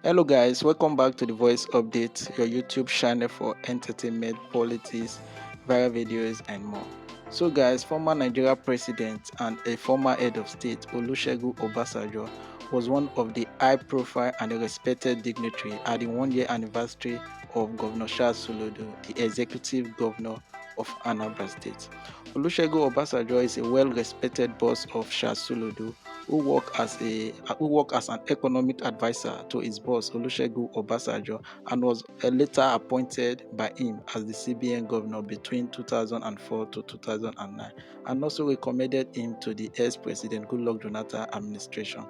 Hello guys, welcome back to the Voice Update, your YouTube channel for entertainment, politics, viral videos and more. So guys, former Nigeria president and a former head of state, Olusegun Obasanjo, was one of the high-profile and respected dignitary at the one-year anniversary of Gov.Charles Soludo, the executive governor of Anambra State. Olusegun Obasanjo is a well-respected boss of Charles Soludo, who worked as an economic advisor to his boss Olusegun Obasanjo and was later appointed by him as the CBN governor between 2004 to 2009, and also recommended him to the ex-president Goodluck Jonathan administration.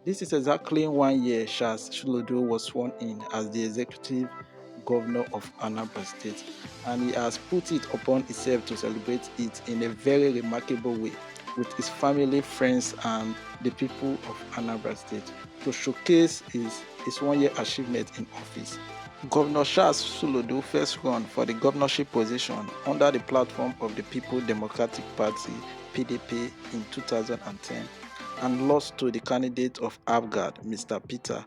This is exactly 1 year Charles Soludo was sworn in as the executive governor of Anambra State, and he has put it upon himself to celebrate it in a very remarkable way with his family, friends, and the people of Anambra State to showcase his 1 year achievement in office. Governor Charles Soludo first ran for the governorship position under the platform of the People Democratic Party (PDP) in 2010 and lost to the candidate of Avgad, Mr. Peter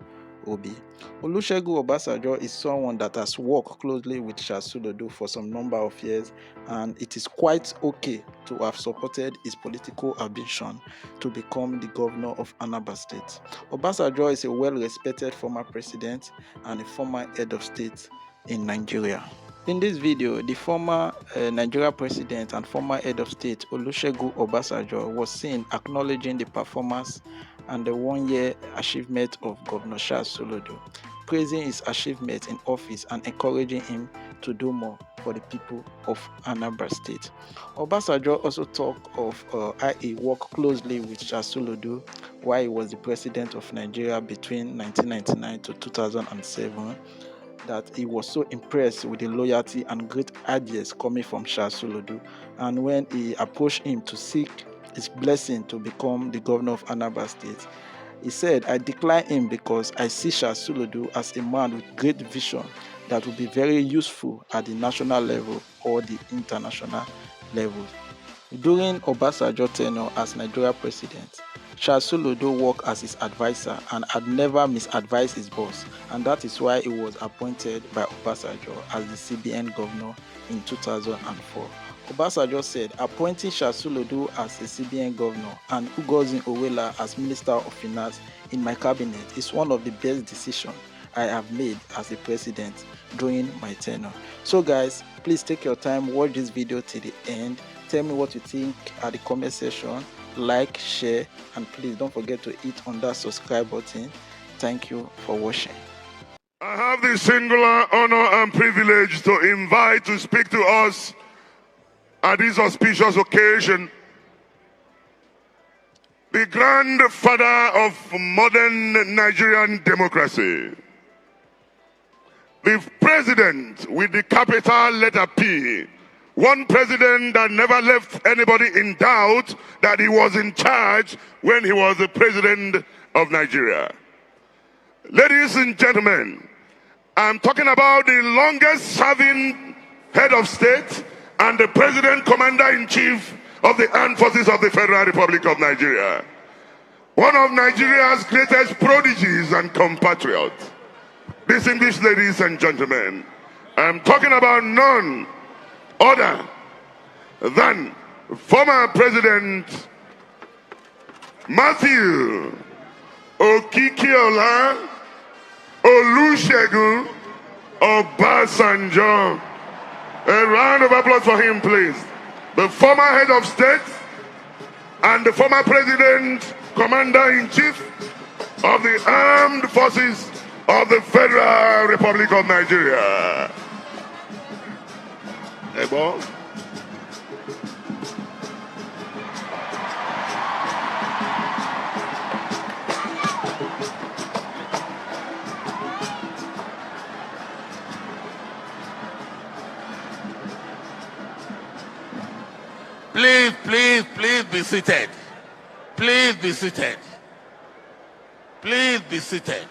Obi. Olusegun Obasanjo is someone that has worked closely with Charles Soludo for some number of years, and it is quite okay to have supported his political ambition to become the governor of Anambra State. Obasanjo is a well-respected former president and a former head of state in Nigeria. In this video, the former Nigeria president and former head of state Olusegun Obasanjo was seen acknowledging the performance and the 1 year achievement of Governor Charles Soludo, praising his achievement in office and encouraging him to do more for the people of Anambra State. Obasanjo also talked of how he worked closely with Charles Soludo while he was the president of Nigeria between 1999 to 2007. That he was so impressed with the loyalty and great ideas coming from Charles Soludo, and when he approached him to seek his blessing to become the governor of Anambra State, he said, "I decline him because I see Charles Soludo as a man with great vision that will be very useful at the national level or the international level." During Obasanjo's tenure as Nigeria president, Charles Soludo worked as his advisor and had never misadvised his boss, and that is why he was appointed by Obasanjo as the CBN governor in 2004. Obasanjo said, "Appointing Charles Soludo as a CBN governor and Ugozin Owela as Minister of Finance in my cabinet is one of the best decisions I have made as a president during my tenure." So guys, please take your time, watch this video till the end. Tell me what you think at the comment section. Like, share, and please don't forget to hit on that subscribe button. Thank you for watching. I have the singular honor and privilege to invite to speak to us at this auspicious occasion the grandfather of modern Nigerian democracy, the president with the capital letter P, one president that never left anybody in doubt that he was in charge when he was the president of Nigeria. Ladies and gentlemen, I'm talking about the longest serving head of state and the president commander-in-chief of the armed forces of the Federal Republic of Nigeria. One of Nigeria's greatest prodigies and compatriots. Distinguished ladies and gentlemen, I'm talking about none other than former President Matthew Okikiola Olusegun Obasanjo. A round of applause for him, please. The former head of state and the former president, commander-in-chief of the armed forces of the Federal Republic of Nigeria. Igbo. Please be seated. Please be seated. Please be seated.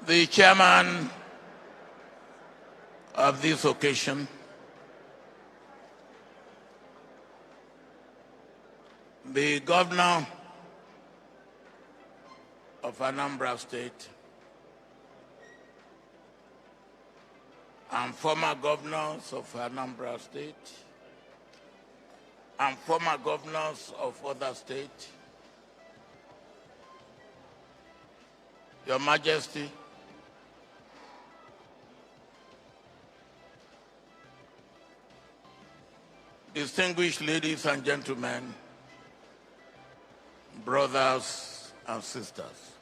The chairman of this occasion, the governor of Anambra State and former governors of Anambra State and former governors of other states, Your Majesty, distinguished ladies and gentlemen, brothers and sisters.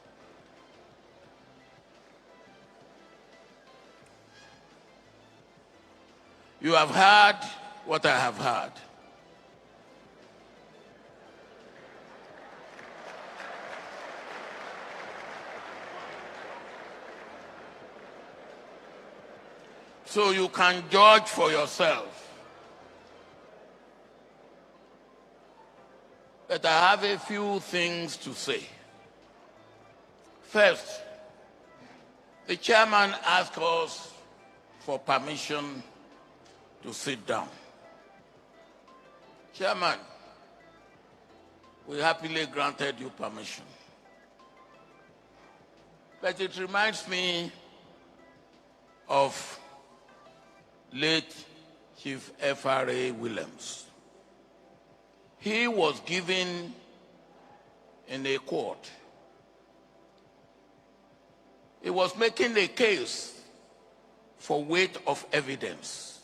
You have heard what I have heard. So you can judge for yourself. But I have a few things to say. First, the chairman asked us for permission to sit down. Chairman, we happily granted you permission. But it reminds me of late Chief F.R.A. Williams. He was given in a court. He was making a case for weight of evidence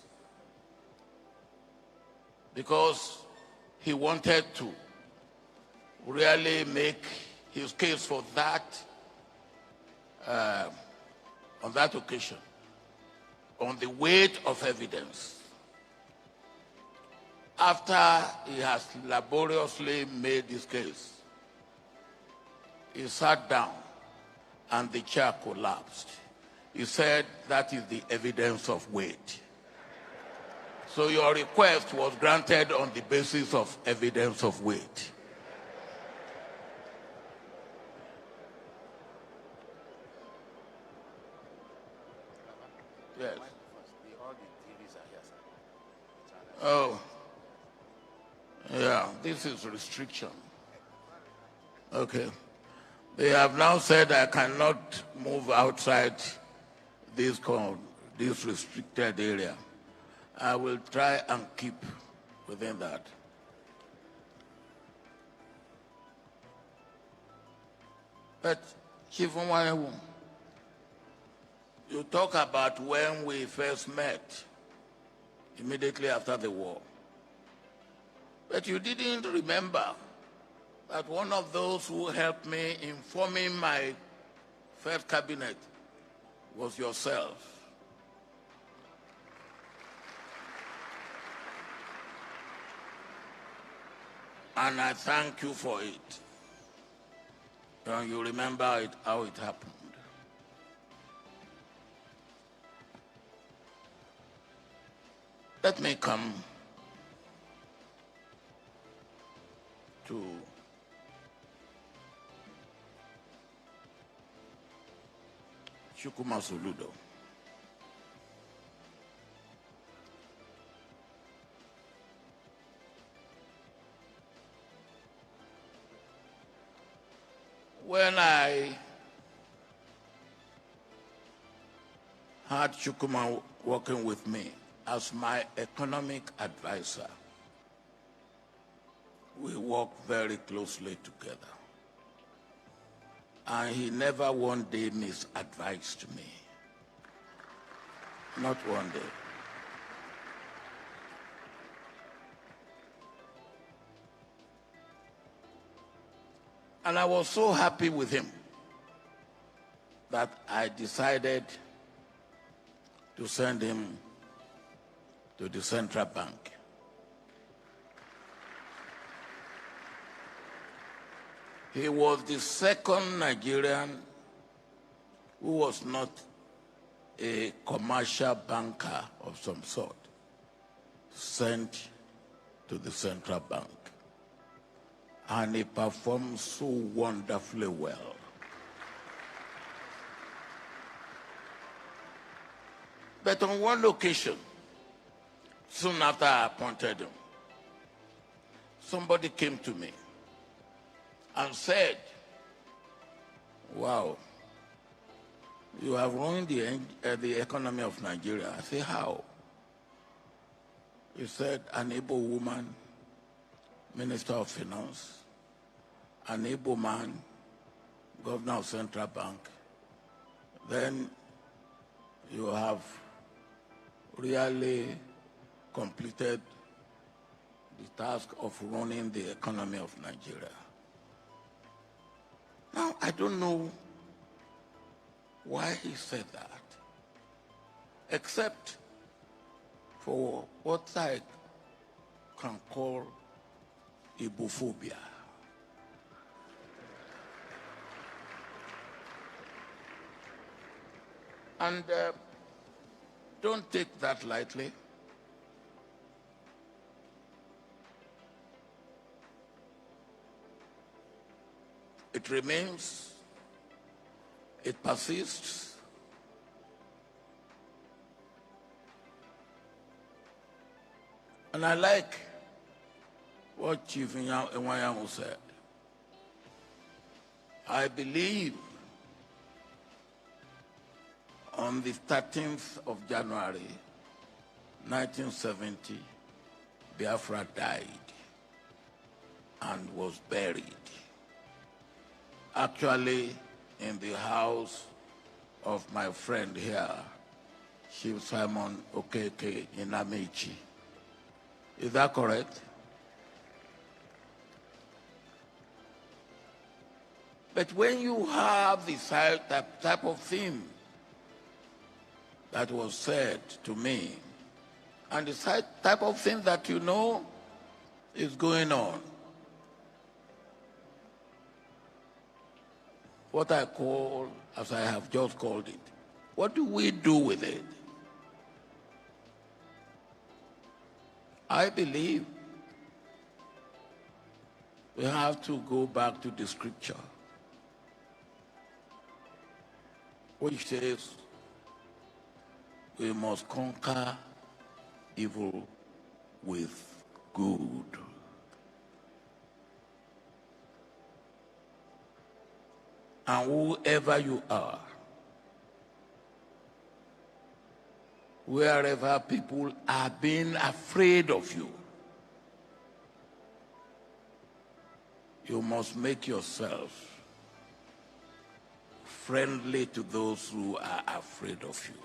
because he wanted to really make his case for that on that occasion, on the weight of evidence. After he has laboriously made his case, he sat down and the chair collapsed. He said, that is the evidence of weight. So your request was granted on the basis of evidence of weight. Yes. Oh. Yeah, this is restriction. Okay. They have now said I cannot move outside this restricted area. I will try and keep within that. But Chief Nwanewu, you talk about when we first met, immediately after the war. But you didn't remember that one of those who helped me in forming my first cabinet was yourself. And I thank you for it. And you remember it, how it happened. Let me come to Soludo. When I had Chukuma working with me as my economic advisor, we worked very closely together. And he never one day misadvised me. Not one day. And I was so happy with him that I decided to send him to the central bank. He was the second Nigerian who was not a commercial banker of some sort sent to the central bank. And he performed so wonderfully well. But on one occasion, soon after I appointed him, somebody came to me and said, wow, you have ruined the economy of Nigeria. I say, how? He said, an able woman, Minister of Finance, an able man, Governor of Central Bank. Then you have really completed the task of running the economy of Nigeria. Now, I don't know why he said that, except for what I can call igbophobia. And don't take that lightly. It remains, it persists, and I like what Chief Enwayamu said. I believe on the 13th of January, 1970, Biafra died and was buried, actually in the house of my friend here, Chief Simon Okeke in Amici. Is that correct? But when you have the type of thing that was said to me, and the type of thing that you know is going on, what I call, as I have just called it, what do we do with it? I believe we have to go back to the scripture, which says we must conquer evil with good. And whoever you are, wherever people are being afraid of you, you must make yourself friendly to those who are afraid of you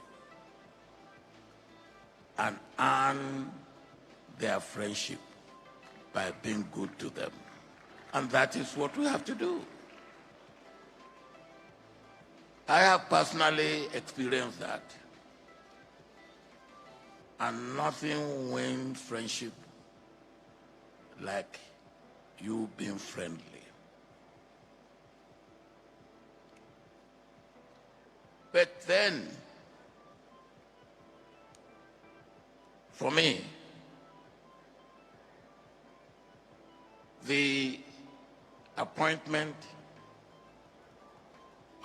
and earn their friendship by being good to them. And that is what we have to do. I have personally experienced that. And nothing wins friendship like you being friendly. But then, for me, the appointment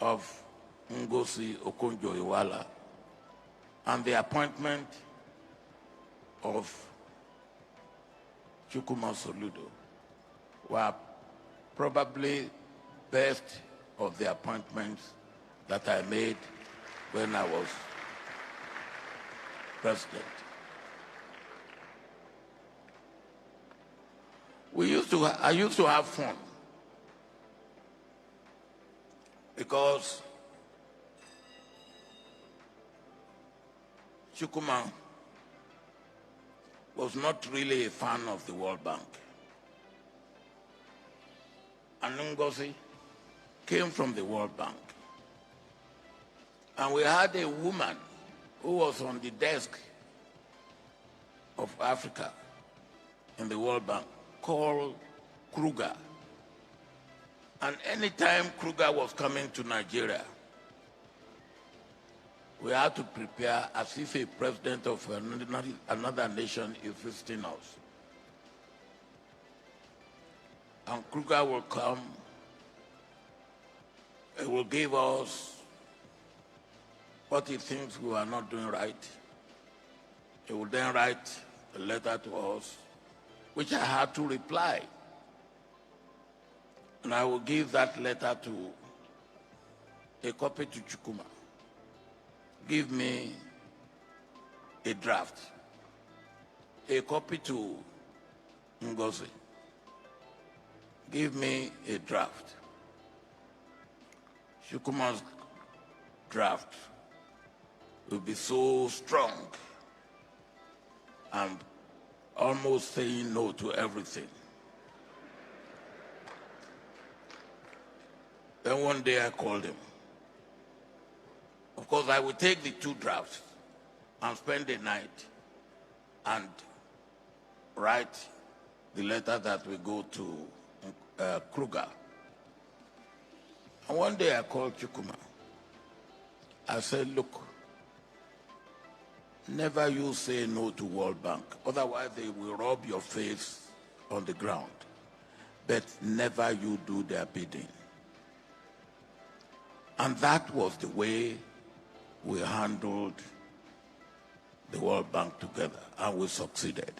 of Ngozi Okonjo-Iweala and the appointment of Soludo were probably best of the appointments that I made when I was president. I used to have fun because Chukwuma was not really a fan of the World Bank. And Ngozi came from the World Bank. And we had a woman who was on the desk of Africa in the World Bank called Kruger. And anytime Kruger was coming to Nigeria, we had to prepare as if a president of another nation is visiting us. And Kruger will come, he will give us what he thinks we are not doing right. He will then write a letter to us, which I had to reply. And I will give that letter to a copy to Chukuma. Give me a draft. A copy to Ngozi. Give me a draft. Chukuma's draft will be so strong and almost saying no to everything. Then one day I called him. Of course, I will take the two drafts and spend the night and write the letter that will go to Kruger. And one day I called Chukuma. I said, look, never you say no to World Bank. Otherwise, they will rub your face on the ground. But never you do their bidding. And that was the way we handled the World Bank together, and we succeeded.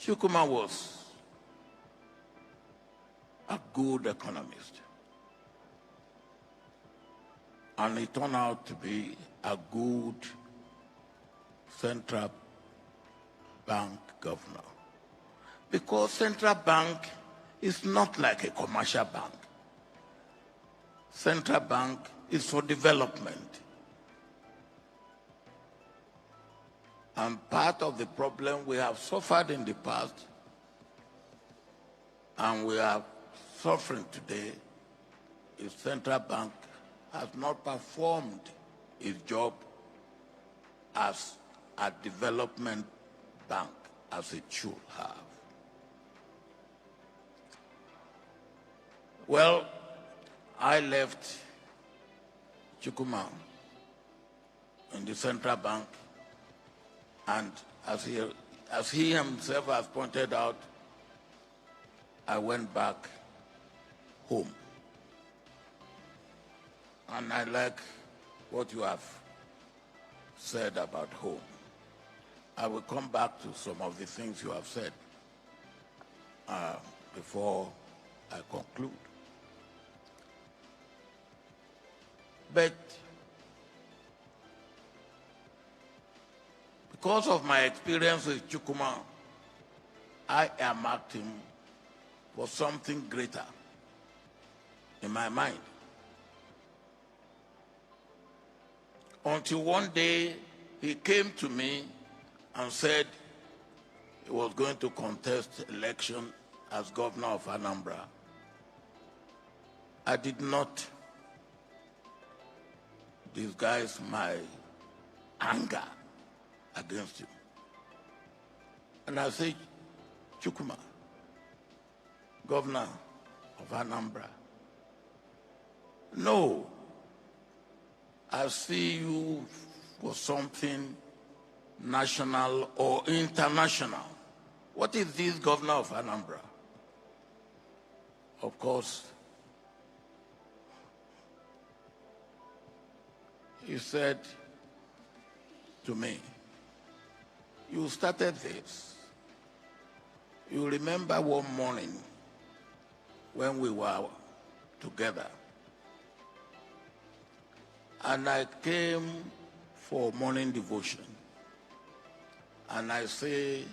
Chukuma was a good economist, and he turned out to be a good central bank governor. Because central bank is not like a commercial bank. Central bank is for development. And part of the problem we have suffered in the past and we are suffering today is central bank has not performed its job as a development bank as it should have. Well, I left Chukuma in the central bank, and as he himself has pointed out, I went back home. And I like what you have said about home. I will come back to some of the things you have said before I conclude. But because of my experience with Chukuma, I am acting for something greater in my mind. Until one day, he came to me and said he was going to contest election as governor of Anambra. I did not disguise my anger against him. And I said, Chukuma, governor of Anambra, no, I see you for something national or international. What is this governor of Anambra? Of course, he said to me, you started this. You remember one morning when we were together, and I came for morning devotion, and I say,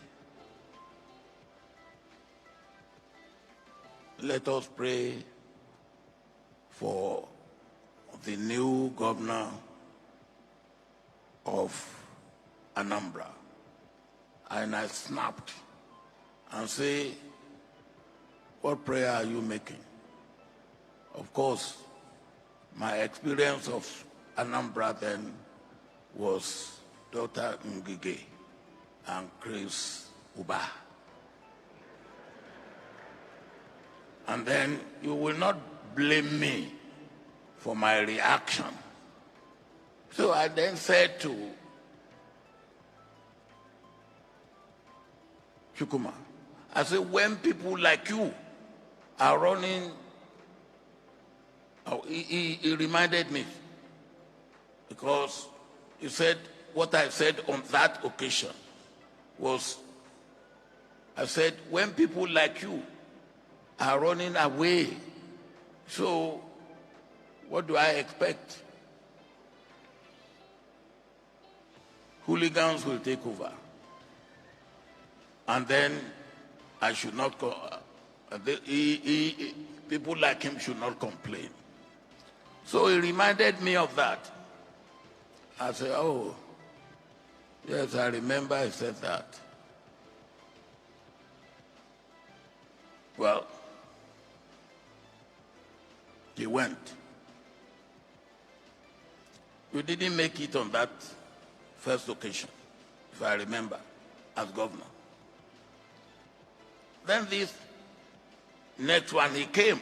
let us pray for the new governor of Anambra. And I snapped and say, what prayer are you making? Of course, my experience of Anambra then was Dr. Ngige and Chris Uba. And then you will not blame me for my reaction. So I then said to Chukuma, I said, when people like you are running, he reminded me, because he said, what I said on that occasion was, I said, when people like you are running away, so what do I expect? Hooligans will take over. And then I should not go, people like him should not complain. So he reminded me of that. I said, oh, yes, I remember I said that. Well, he went. You didn't make it on that first occasion, if I remember, as governor. Then this next one, he came.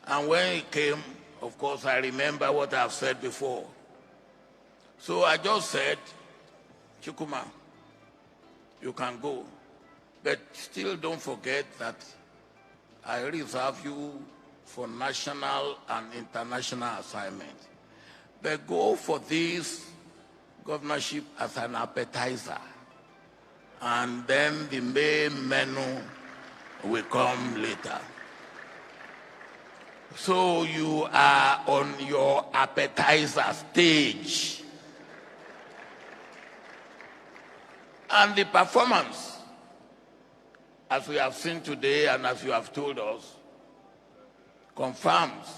And when he came, of course, I remember what I've said before. So I just said, Chukuma, you can go. But still don't forget that I reserve you for national and international assignments. But go for this governorship as an appetizer. And then the main menu will come later. So you are on your appetizer stage. And the performance, as we have seen today and as you have told us, confirms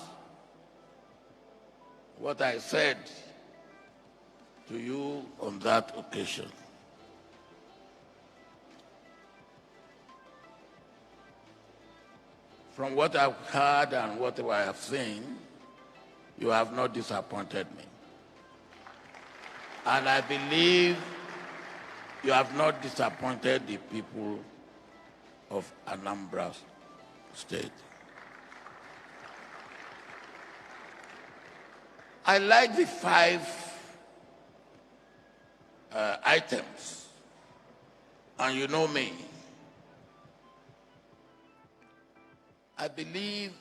what I said to you on that occasion. From what I've heard and what I have seen, you have not disappointed me. And I believe you have not disappointed the people of Anambra State. I like the 5 items, and you know me. I believe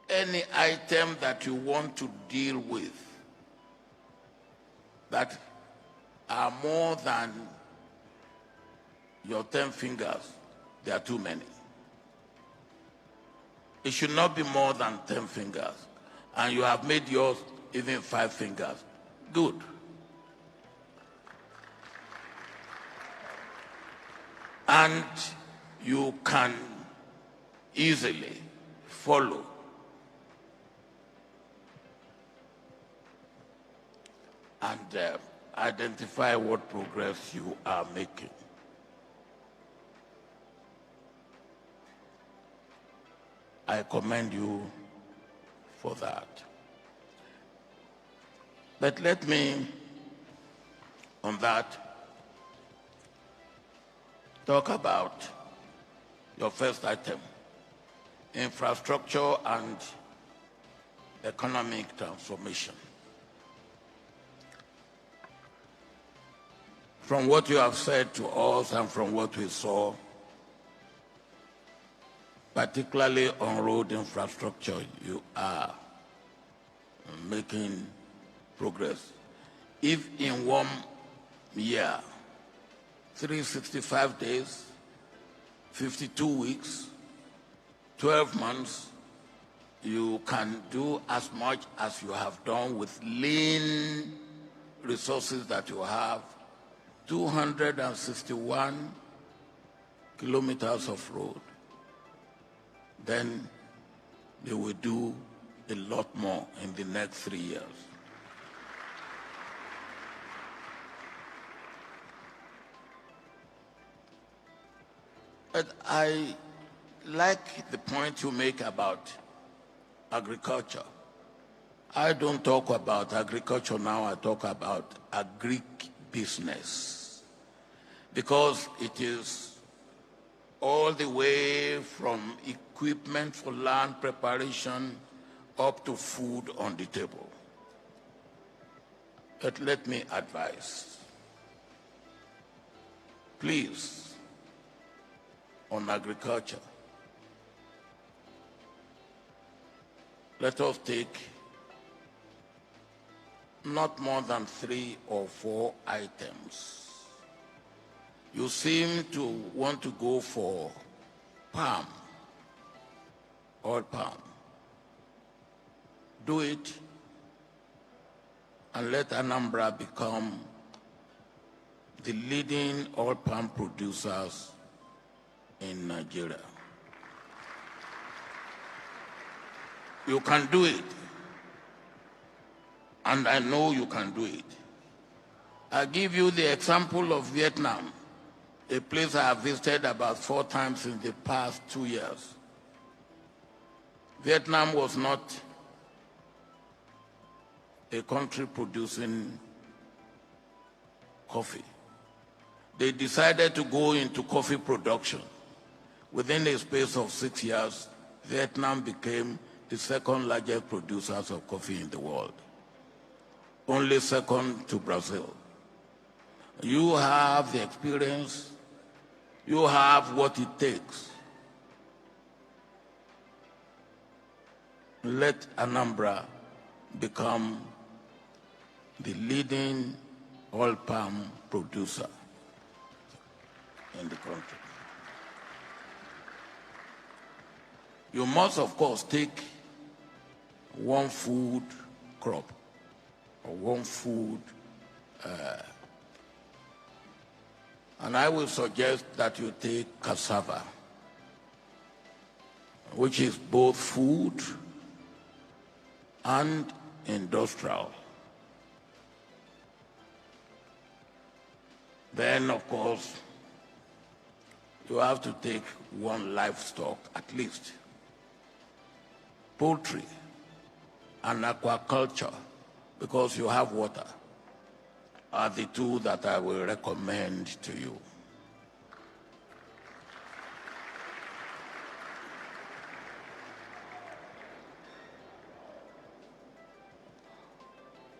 any item that you want to deal with that are more than your 10 fingers, there are too many. It should not be more than 10 fingers. And you have made yours even 5 fingers. Good. And you can easily follow and identify what progress you are making. I commend you for that. But let me, on that, talk about your first item, infrastructure and economic transformation. From what you have said to us and from what we saw, particularly on road infrastructure, you are making progress. If in 1 year, 365 days, 52 weeks, 12 months, you can do as much as you have done with lean resources that you have, 261 kilometers of road, then they will do a lot more in the next 3 years. But I like the point you make about agriculture. I don't talk about agriculture now, I talk about agribusiness, because it is all the way from equipment for land preparation up to food on the table. But let me advise, please, on agriculture, let us take not more than 3 or 4 items. You seem to want to go for palm, oil palm. Do it and let Anambra become the leading oil palm producers in Nigeria. You can do it. And I know you can do it. I'll give you the example of Vietnam, a place I have visited about 4 times in the past 2 years. Vietnam was not a country producing coffee. They decided to go into coffee production. Within a space of 6 years, Vietnam became the 2nd largest producers of coffee in the world, only second to Brazil. You have the experience, you have what it takes. Let Anambra become the leading oil palm producer in the country. You must, of course, take one food crop or one food, and I will suggest that you take cassava, which is both food and industrial. Then, of course, you have to take one livestock at least. Poultry and aquaculture, because you have water, are the 2 that I will recommend to you.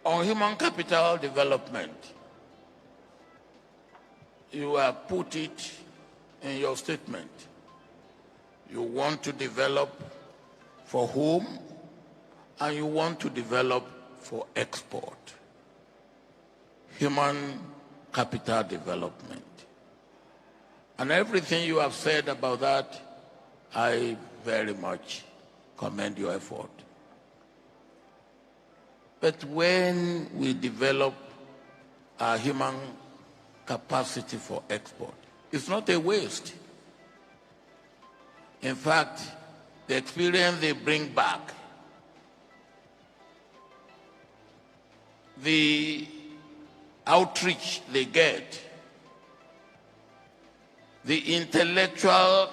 On human capital development, you have put it in your statement. You want to develop for home, and you want to develop for export. Human capital development. And everything you have said about that, I very much commend your effort. But when we develop our human capacity for export, it's not a waste. In fact, the experience they bring back, the outreach they get, the intellectual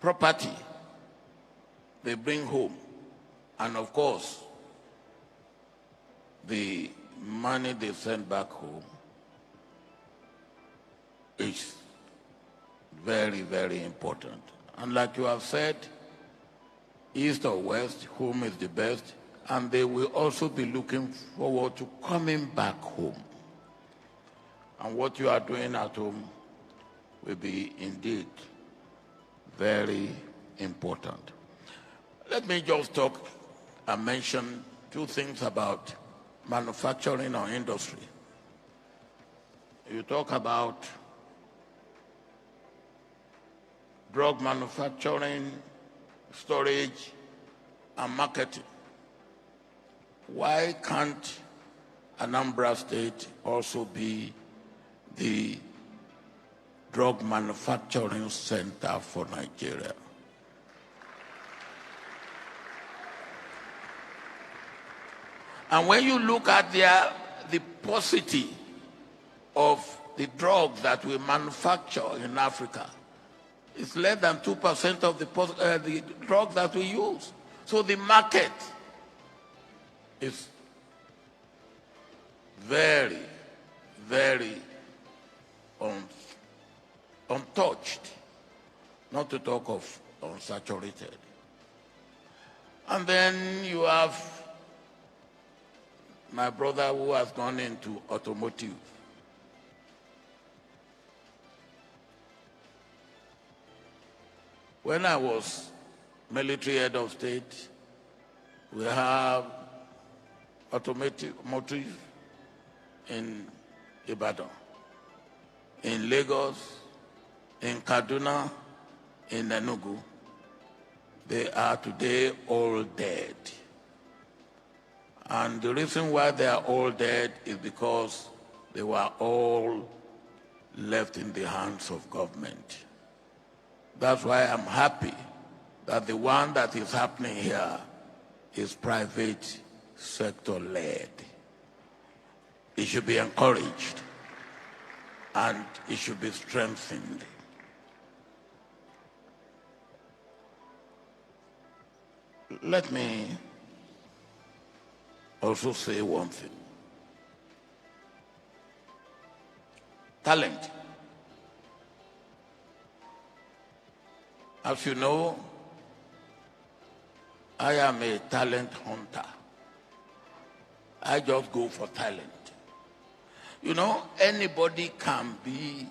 property they bring home, and of course, the money they send back home is very, very important. And like you have said, east or west, home is the best, and they will also be looking forward to coming back home. And what you are doing at home will be indeed very important. Let me just talk and mention 2 things about manufacturing or industry. You talk about drug manufacturing, storage, and marketing. Why can't Anambra State also be the drug manufacturing center for Nigeria? And when you look at the paucity of the drugs that we manufacture in Africa, it's less than 2% of the drugs that we use. So the market is very, very untouched, not to talk of unsaturated. And then you have my brother who has gone into automotive. When I was military head of state. We have automotive in Ibadan, in Lagos, in Kaduna, in Enugu. They are today all dead. And the reason why they are all dead is because they were all left in the hands of government. That's why I'm happy that the one that is happening here is private sector led. It should be encouraged and it should be strengthened. Let me also say one thing. Talent. As you know, I am a talent hunter. I just go for talent. You know, anybody can be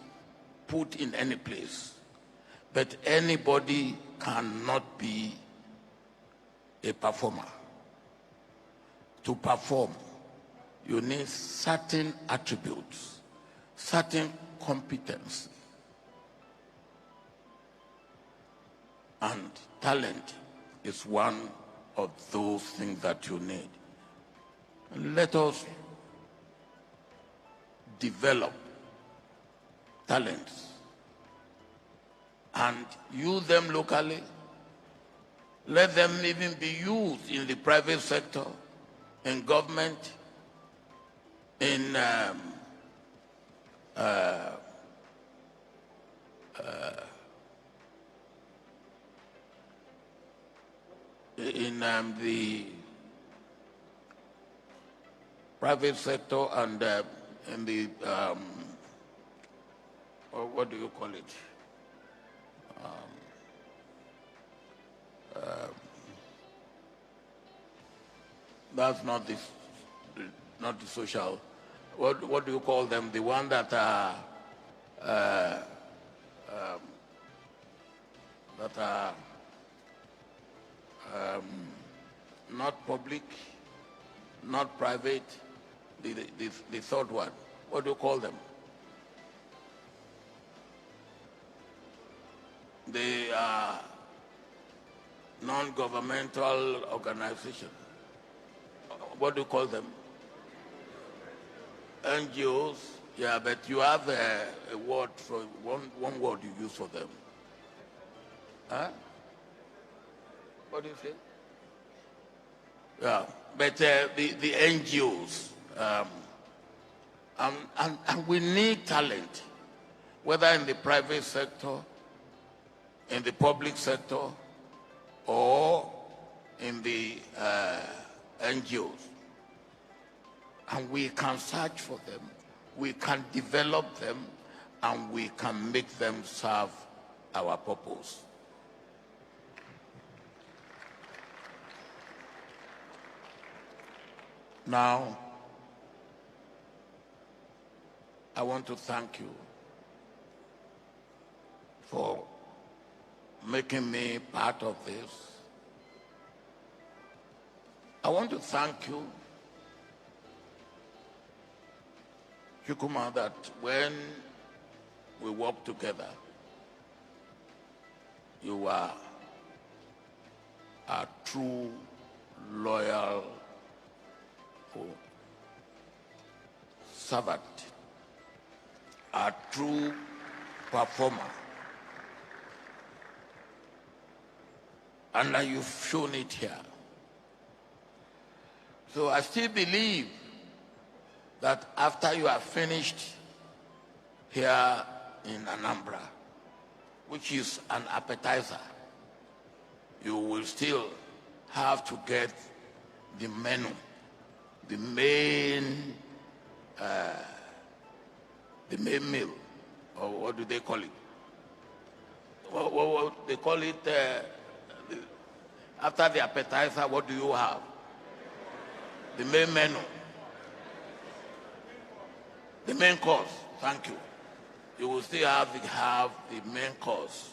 put in any place, but anybody cannot be a performer. To perform, you need certain attributes, certain competence, and talent is one of those things that you need. Let us develop talents and use them locally. Let them even be used in the private sector, in government, in the private sector and in the what do you call it? That's not the social. What do you call them? The one that are not public, not private. The third one. What do you call them? They are non-governmental organization. What do you call them? NGOs. Yeah, but you have a word for one word you use for them. Huh? What do you say? Yeah, but the NGOs, and we need talent, whether in the private sector, in the public sector, or in the NGOs. And we can search for them, we can develop them, and we can make them serve our purpose. Now, I want to thank you for making me part of this. I want to thank you, Chukuma, that when we work together, you are a true, loyal servant, a true performer. And you've shown it here. So I still believe that after you are finished here in Anambra, which is an appetizer, you will still have to get the menu, the main meal, or what do they call it? What they call it, after the appetizer, what do you have? The main menu. The main course, thank you. You will still have the main course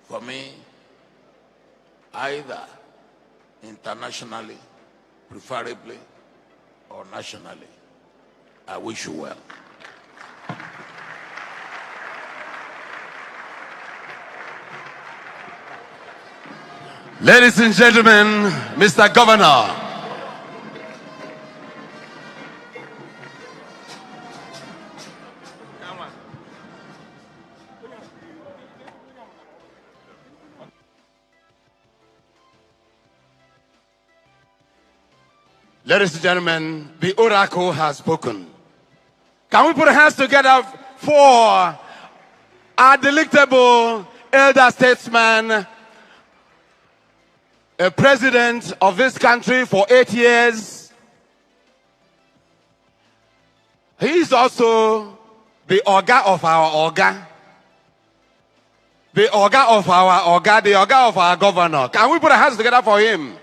for me either internationally, preferably, or nationally. I wish you well. Ladies and gentlemen, Mr. Governor. Ladies and gentlemen, the oracle has spoken. Can we put our hands together for our delectable elder statesman, a president of this country for 8 years. He is also the Oga of our Oga. The Oga of our Oga, the Oga of our governor. Can we put our hands together for him?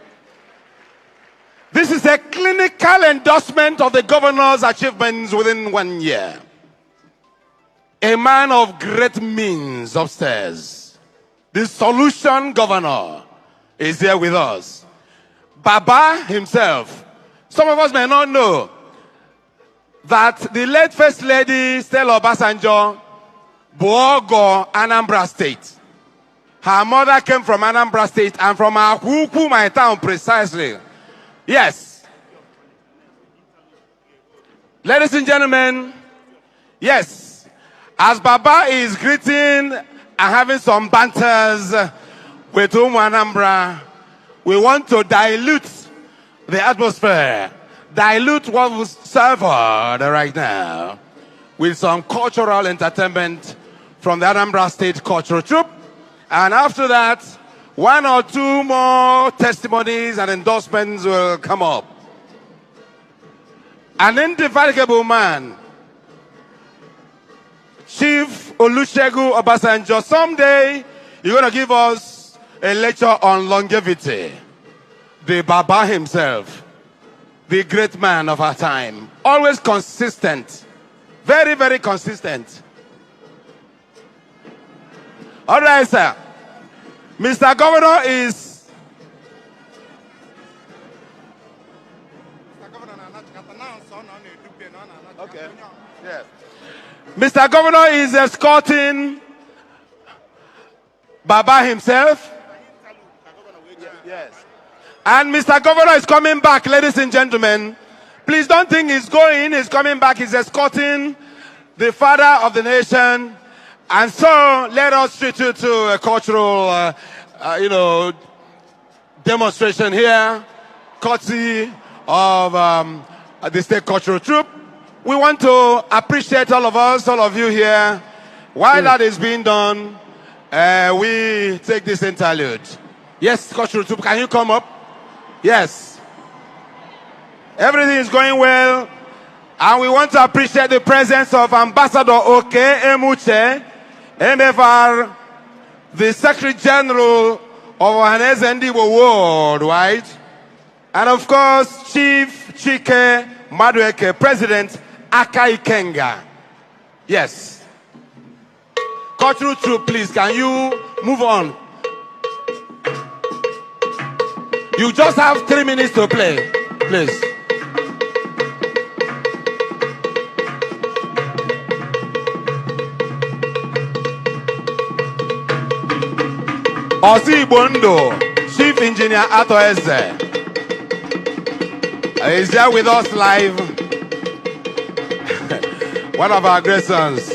This is a clinical endorsement of the governor's achievements within 1 year. A man of great means upstairs. The solution governor is here with us. Baba himself. Some of us may not know that the late First Lady, Stella Obasanjo, Bogo, Anambra State. Her mother came from Anambra State and from Akuku, my town, precisely. Yes. Ladies and gentlemen, yes, as Baba is greeting and having some banters with Anambra, we want to dilute the atmosphere, dilute what was served right now with some cultural entertainment from the Anambra State Cultural Troupe. And after that, 1 or 2 more testimonies and endorsements will come up. An indefatigable man, Chief Olusegun Obasanjo. Someday, you're going to give us a lecture on longevity. The Baba himself, the great man of our time, always consistent, very, very consistent. All right, sir. Mr. Governor is... Okay. Yes. Mr. Governor is escorting Baba himself. Yes. And Mr. Governor is coming back, ladies and gentlemen. Please don't think he's going, he's coming back. He's escorting the father of the nation. And so, let us treat you to a cultural, demonstration here, courtesy of the State Cultural Troupe. We want to appreciate all of us, all of you here. While that is being done, we take this interlude. Yes, Cultural Troupe, can you come up? Yes. Everything is going well. And we want to appreciate the presence of Ambassador Oke Emuche, MFR, the Secretary General of Ohaneze Ndigbo Worldwide, and of course, Chief Chike Madueke, President Aka Ikenga. Yes. Cultural Troupe, please, can you move on? You just have 3 minutes to play, please. Osi Bondo, Chief Engineer Ato Eze, is here with us live. One of our great sons.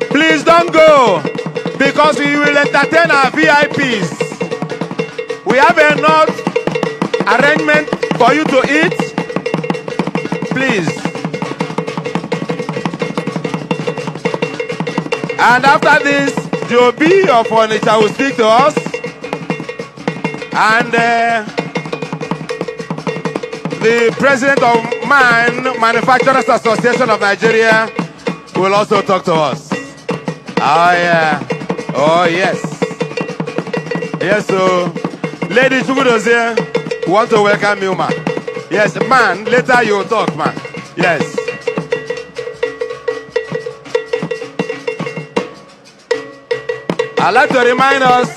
Please don't go, because we will entertain our VIPs. We have enough arrangement for you to eat. Please. And after this, the OB of Onitsha will speak to us. And the president of Manufacturers Association of Nigeria will also talk to us. Oh, yeah. Oh, yes. Yes, so Lady Chugudo's here. We want to welcome you, man. Yes, man, later you talk, man. Yes. I'd like to remind us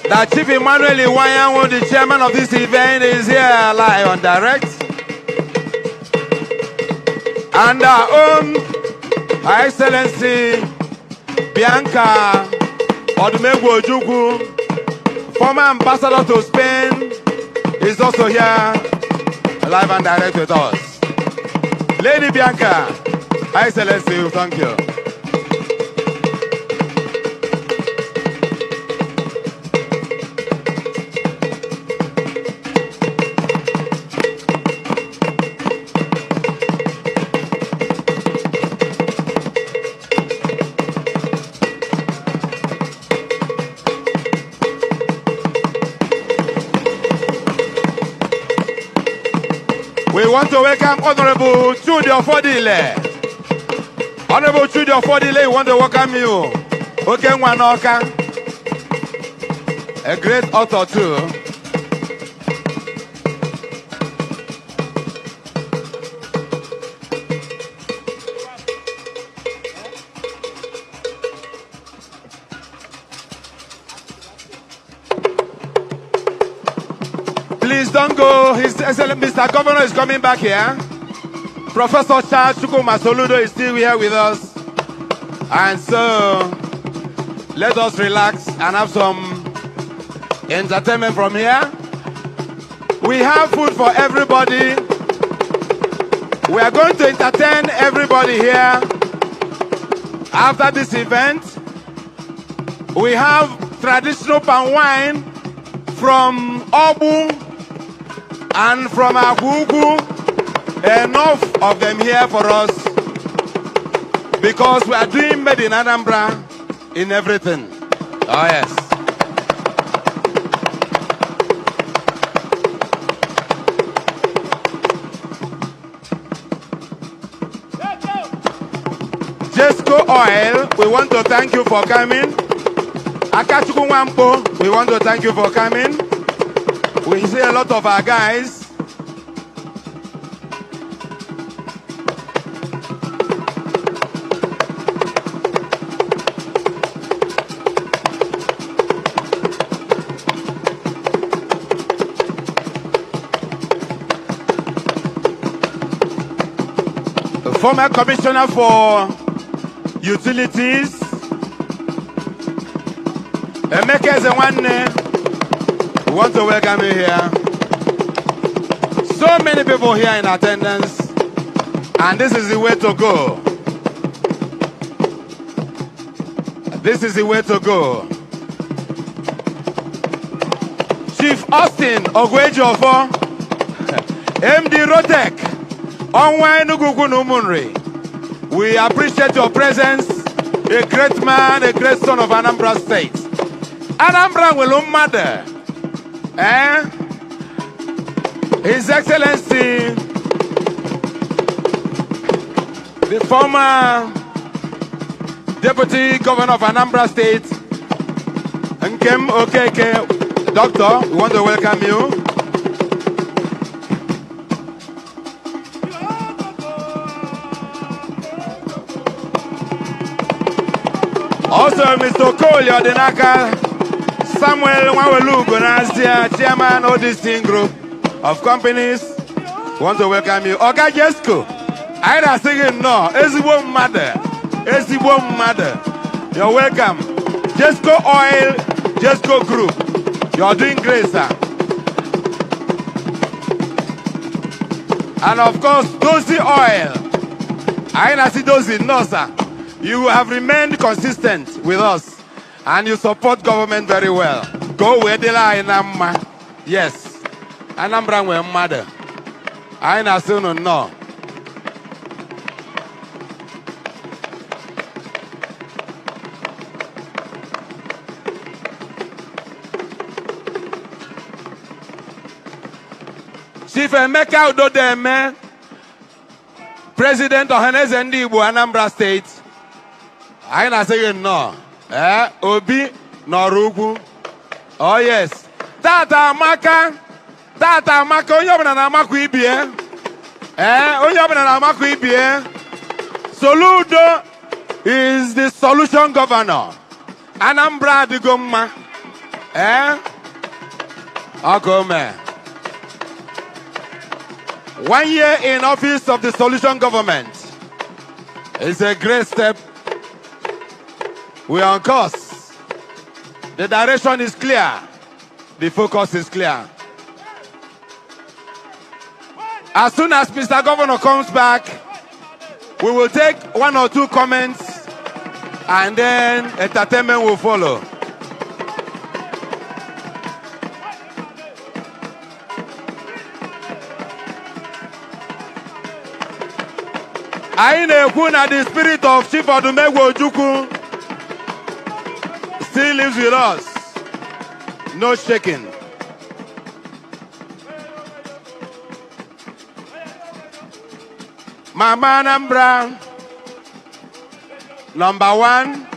that Chief Emmanuel Iwanyanwu, the chairman of this event, is here live and direct. And our own Her Excellency Bianca Odumegwu Ojukwu, former ambassador to Spain, is also here live and direct with us. Lady Bianca, Her Excellency, thank you. We want to welcome Honorable Chudi Ofodile. Honorable Chudi Ofodile, we want to welcome you. Okay, Nwanoka, a great author too. Please don't go. His Excellency Mr. Governor is coming back here. Professor Charles Soludo is still here with us. And so, let us relax and have some entertainment from here. We have food for everybody. We are going to entertain everybody here. After this event, we have traditional palm wine from Obu and from Agugu. Enough of them here for us, because we are doing made in Anambra in everything. Oh yes. Jesco Oil, we want to thank you for coming. Akachuku Wampo, we want to thank you for coming. We see a lot of our guys. The former commissioner for utilities, Emeka Zewanne, we want to welcome you here. So many people here in attendance, and this is the way to go. This is the way to go. Chief Austin Ogwejofo, MD Rotek, Onwa Enugu Numunri. We appreciate your presence. A great man, a great son of Anambra State. Anambra will matter. His Excellency, the former Deputy Governor of Anambra State, Nkem Okeke, Doctor, we want to welcome you. Also, Mr. Cole Yodenaka, Samuel Nwawelu Gonazia, Chairman of this team group of companies, we want to welcome you. Oga Jesco, I don't sing no, Ezibo Mother, Ezibo Mother, you're welcome. Jesco Oil, Jesco Group, you're doing great, sir. And of course, Dozy Oil, I don't see Dozy, no, sir. You have remained consistent with us, and you support government very well. Go where they lie in Amma. Yes. Anambra will mother. I na soon no. Chief Emeka Udodeme, President of Igbo Anambra State. I na say no. Obi Norugwu. Oh yes. Tata Amaka. Tata Amaka. Onye ọbụla na-amakwa ibie. Onye ọbụla na-amakwa ibie. Soludo is the solution governor. Anambra adịgo mma. Okay, 1 year in office of the solution government is a great step. We are on course. The direction is clear. The focus is clear. As soon as Mr. Governor comes back, we will take 1 or 2 comments and then entertainment will follow. Anyị na-ekwu na the spirit of Chief Odumegwu Ojukwu still lives with us. No shaking. Mama Anambra, number 1.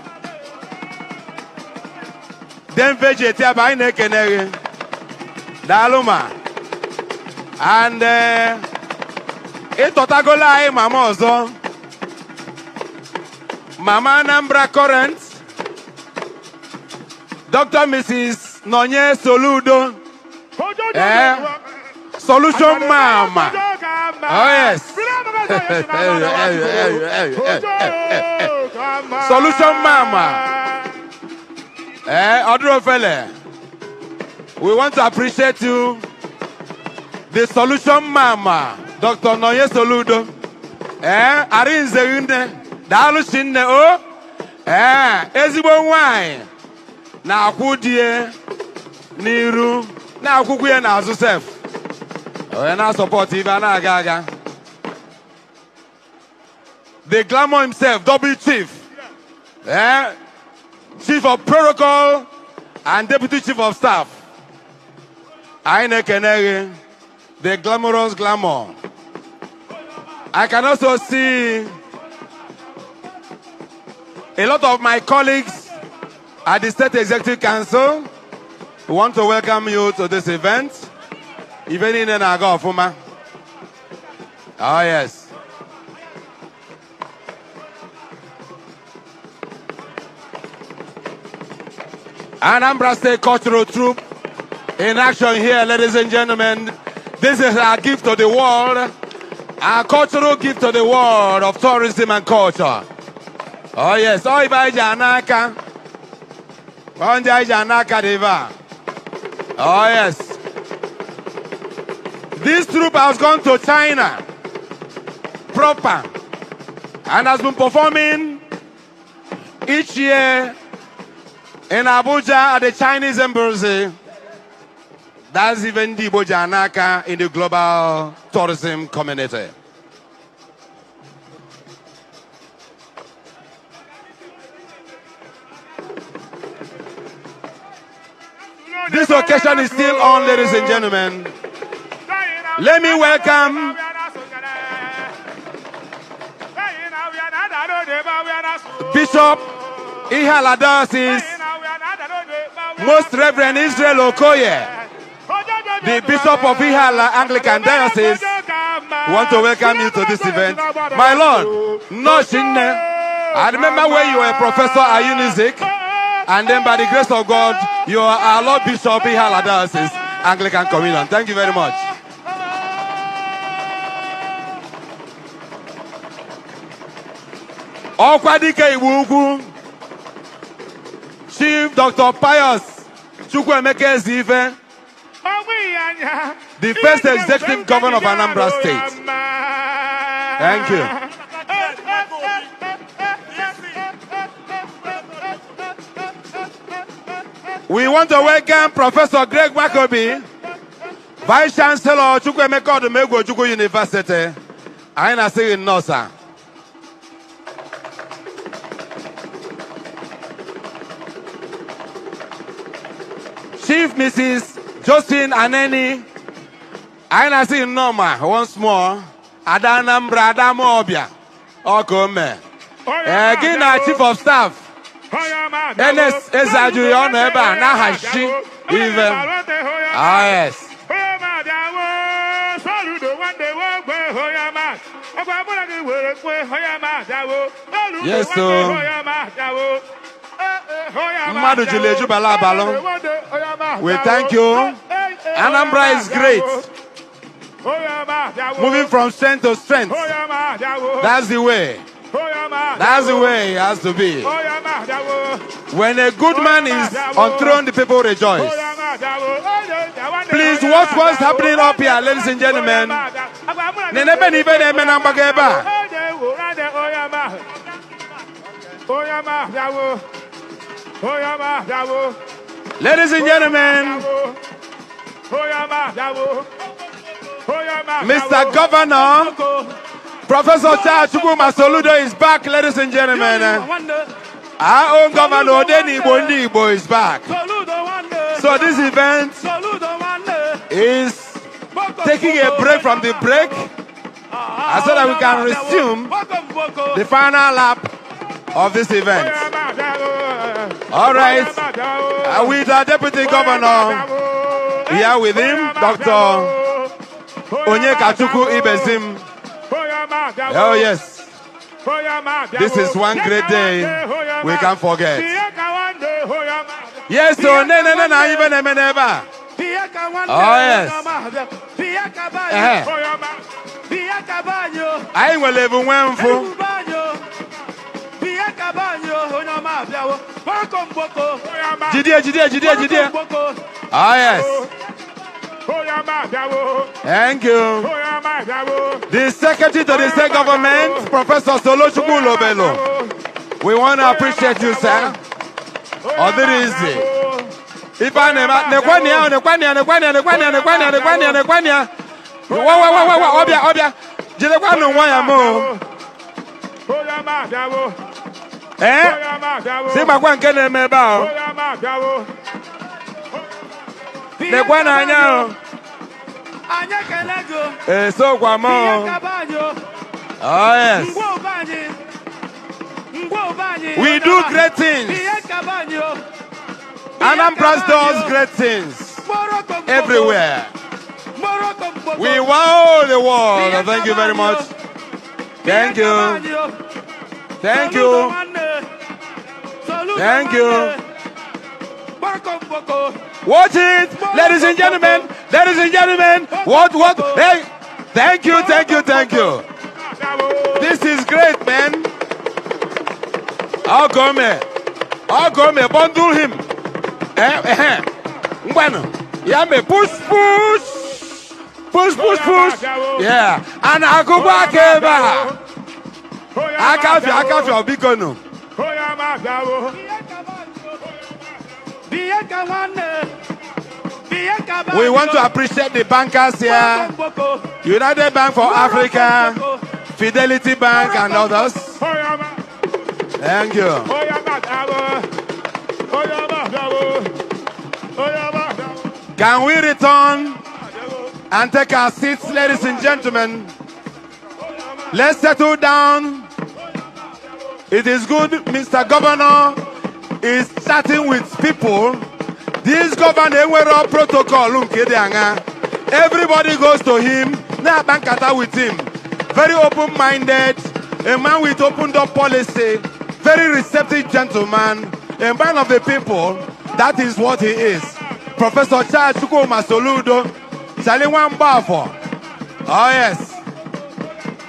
Then vegetia by Nekenere. Daluma. And Itotagola Mama Ozo. Mama Anambra Current. Dr. Mrs. Nonye Soludo. Solution Mama. Oh yes. Solution Mama. Odrofele. We want to appreciate you. The Solution Mama. Dr. Nonye Soludo. Arinze Inde. Dalu Shinne O. Ezigbo nwanyị. Na akwudie n'iru. Na akwukwe na azụ sef. Na support ibe na aga. The glamour himself, double chief. Chief of protocol and deputy chief of staff. Aine Kenere, the glamorous glamour. I can also see a lot of my colleagues at the State Executive Council. We want to welcome you to this event. Even in Naga Fuma. Oh yes. Anambra State Cultural Troupe in action here, ladies and gentlemen. This is our gift to the world. Our cultural gift to the world of tourism and culture. Oh yes. Oh Ibaija Anaka. Oh yes. This troupe has gone to China proper and has been performing each year in Abuja at the Chinese embassy. That's even the Bojanaka in the global tourism community. This occasion is still on, ladies and gentlemen. Let me welcome Bishop Ihala Diocese, Most Reverend Israel Okoye, the Bishop of Ihala Anglican Diocese. We want to welcome you to this event. My Lord, no shinne. I remember when you were a professor at Unizik, and then by the grace of God, you are our Lord Bishop Ihala Diocese Anglican Communion. Thank you very much. Okwadike Iwugu, Chief Dr. Pius Chukwuemeka Ezife, the first executive governor of Anambra State. Thank you. We want to welcome Professor Greg Wakobi, Vice Chancellor Chukwuemeka Odumegwu Ojukwu University. I na say no, sir. Chief Mrs. Josephine Aneni, I na say no, ma. Once more, Adanambra Adamo Obia, Okome. Gina Chief of Staff, Enes Ezaju on eba na hashi even. Ah yes. Yes, so Mmadu Juleju Balabalo. We thank you. Anambra is great. Moving from strength to strength. That's the way. That's the way it has to be. When a good man is on throne, the people rejoice. Please watch what's happening up here, ladies and gentlemen. Ladies and gentlemen, Mr. Governor, Professor Charles Soludo is back, ladies and gentlemen. Our own governor, Odeni Igbo is back. So this event is taking a break from the break so that we can resume the final lap of this event. All right, with our deputy governor here with him, Dr. Onyekachukwu Ibezim. Oh yes, this is one great day we can't forget. Yes, so even never. Oh yes. I will live in one for. Jide. Oh yes. Thank you. The Secretary to the State Government, Professor Olusegun. We want to appreciate you, sir. Other easy. If I never, so oh yes. We do great things. Anambra does great things everywhere. We wow the world. Thank you very much. Thank you. Thank you. Thank you. Watch it, ladies and gentlemen. Ladies and gentlemen. What? Hey, thank you. This is great, man. I'll go, bundle him. Yeah, me push. Yeah, and I go back here. I can't feel big no. We want to appreciate the bankers here. United Bank for Africa, Fidelity Bank and others. Thank you. Can we return and take our seats, ladies and gentlemen? Let's settle down. It is good, Mr. Governor is chatting with people. This governor were all protocol. Everybody goes to him. Now bankata with him. Very open-minded. A man with open-door policy. Very receptive gentleman. A man of the people. That is what he is. Professor Charles Soludo. Charlie Wambafo. Oh yes.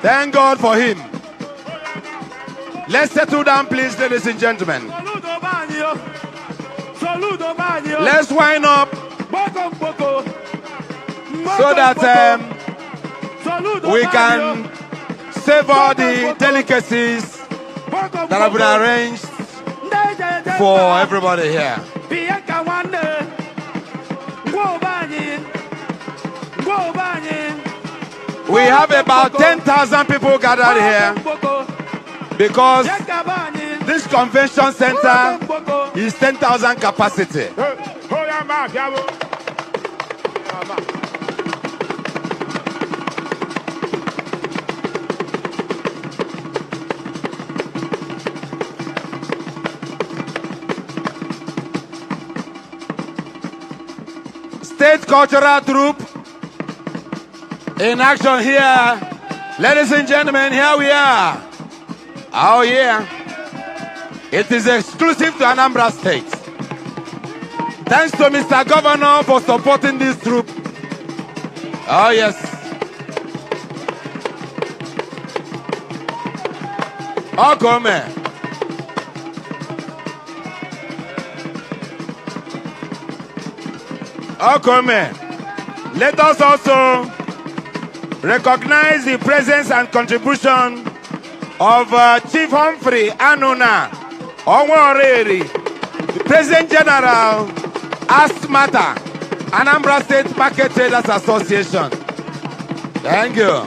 Thank God for him. Let's settle down, please, ladies and gentlemen. Let's wind up so that we can savor the delicacies that have been arranged for everybody here. We have about 10,000 people gathered here because this convention center is 10,000 capacity. State Cultural Troupe in action here. Ladies and gentlemen, here we are. Oh yeah. It is exclusive to Anambra State. Thanks to Mr. Governor for supporting this troupe. Oh yes. Oh come here. Oh come here. Let us also recognize the presence and contribution of Chief Humphrey Anuna Onworeri, the President General, Asmata, Anambra State Market Traders Association. Thank you.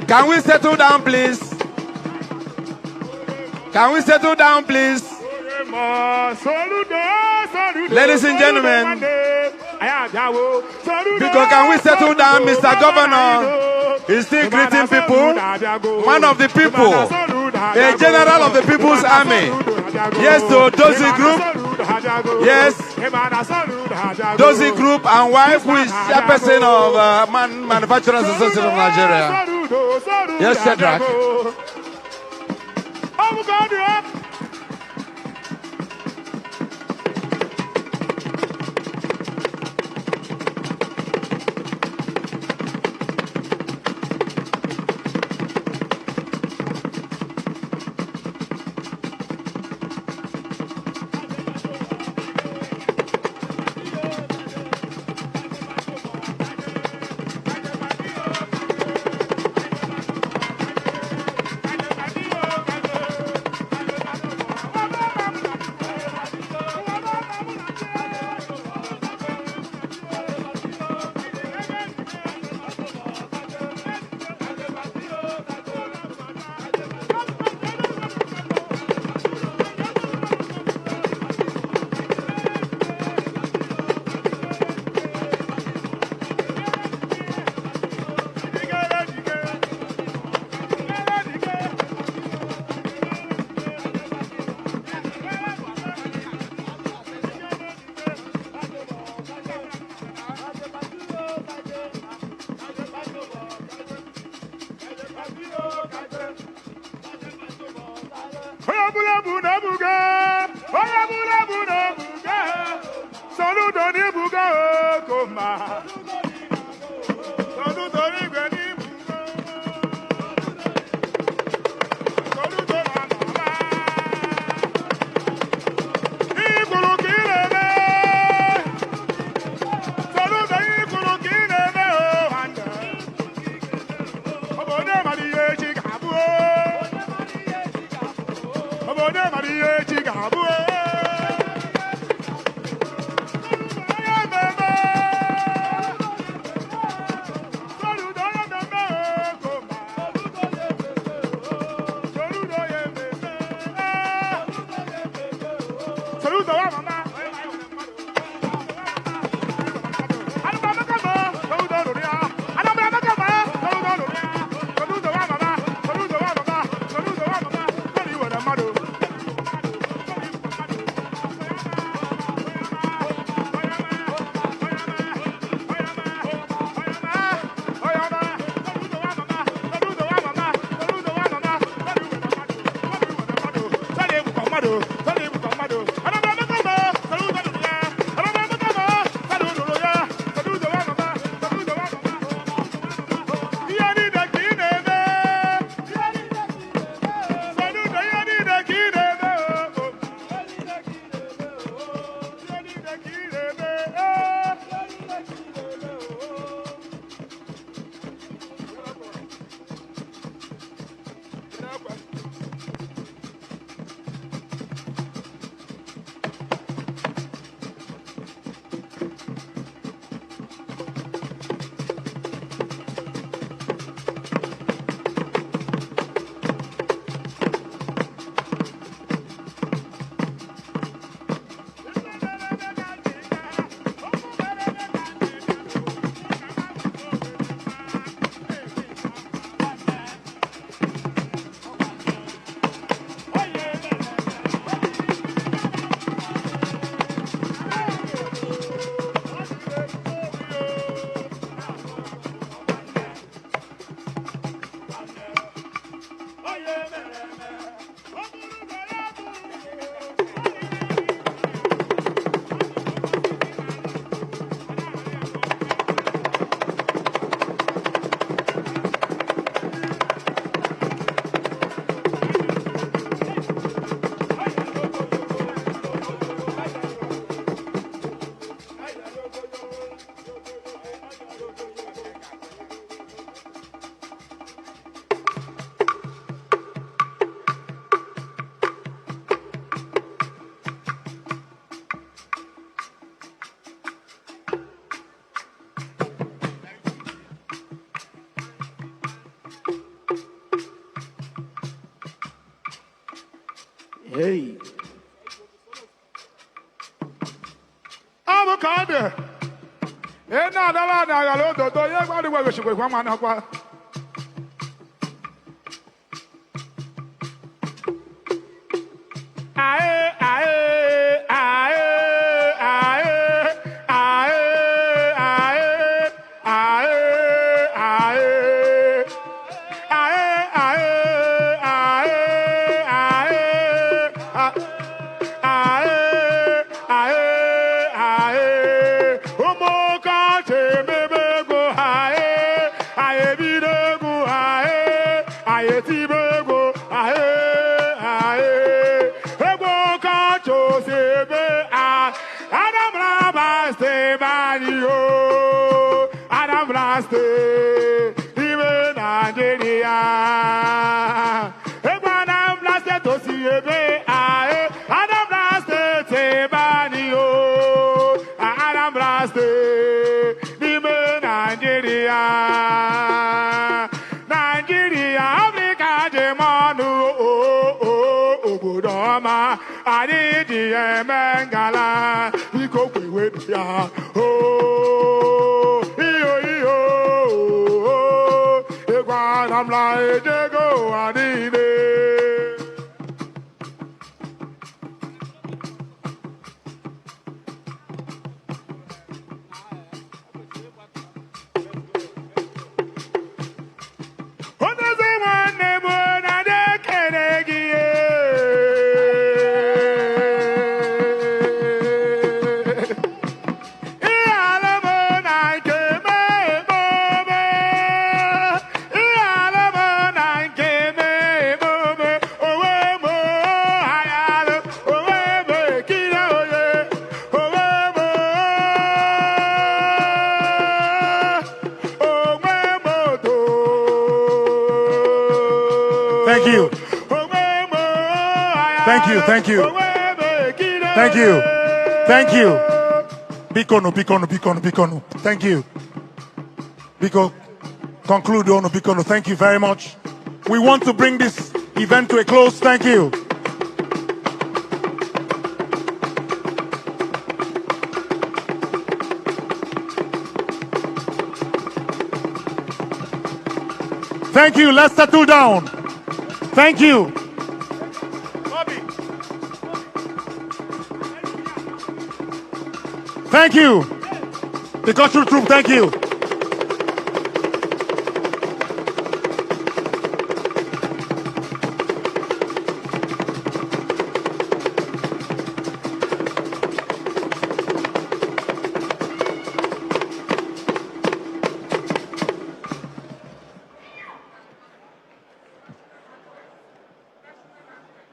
Can we settle down, please? Can we settle down, please? Ladies and gentlemen, because can we settle down? Mr. Governor is still greeting people. One of the people, a general of the People's Army. Yes, so Dozie Group. Yes, Dozie Group and wife, who is chairperson of Manufacturers Association of Nigeria. Yes, Shadrach. Soludo ni buga koma. Soludo ni gweni buga. Soludo na mama. Ikulu kilebe. Soludo ikulu kilebe o handa. Obode mariye chikabu. Obode mariye chikabu. Hey. Avocado. And now the land I got to do. You got to go with one man. Aye, aye, aye, aye, aye, aye, aye, Anambra State, even Nigeria. Anambra State to see Anambra State, Banio. Anambra State, even Nigeria. Nigeria, Africa, Jemanu, Obudoma, Aditi, Mengala, we go with ya. I'm like Jago, I need it. What does it want? Thank you. Thank you. Thank you. Thank you. Thank you. Bikono, Bikono, Bikono, Bikono. Thank you. Biko, conclude on Bikono. Thank you very much. We want to bring this event to a close. Thank you. Thank you. Let's settle down. Thank you. Thank you. The cultural troop, thank you.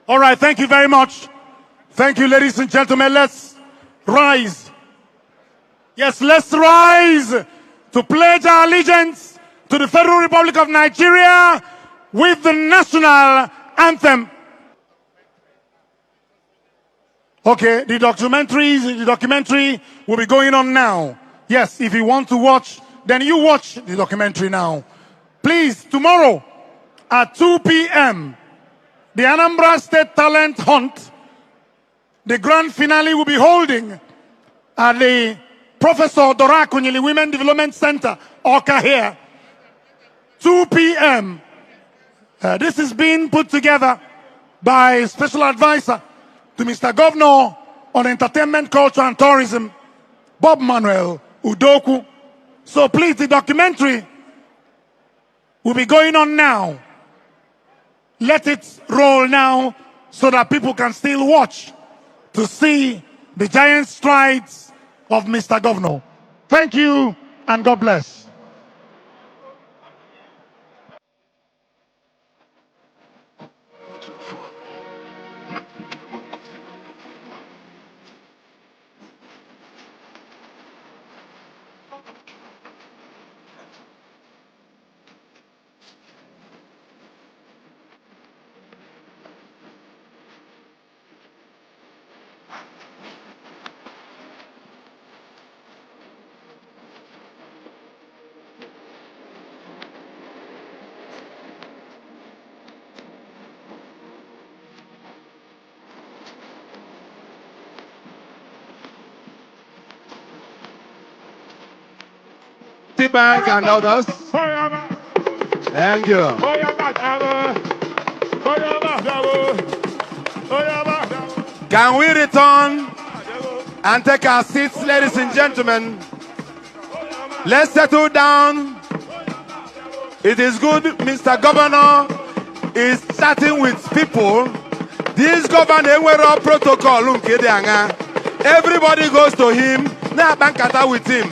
All right, thank you very much. Thank you, ladies and gentlemen. Let's rise. Yes, let's rise to pledge our allegiance to the Federal Republic of Nigeria with the national anthem. Okay, the documentary will be going on now. Yes, if you want to watch, then you watch the documentary now. Please, tomorrow at 2 p.m., the Anambra State Talent Hunt, the grand finale will be holding at the Professor Dorakunyili Women Development Center, Oka here, 2 p.m. This is being put together by Special Advisor to Mr. Governor on Entertainment, Culture and Tourism, Bob Manuel Udoku. So please, the documentary will be going on now. Let it roll now so that people can still watch to see the giant strides of Mr. Governor. Thank you and God bless. Bank and others. Thank you. Can we return and take our seats, ladies and gentlemen? Let's settle down. It is good Mr. Governor is chatting with people. This governor were all protocol. Everybody goes to him. Now bankata with him.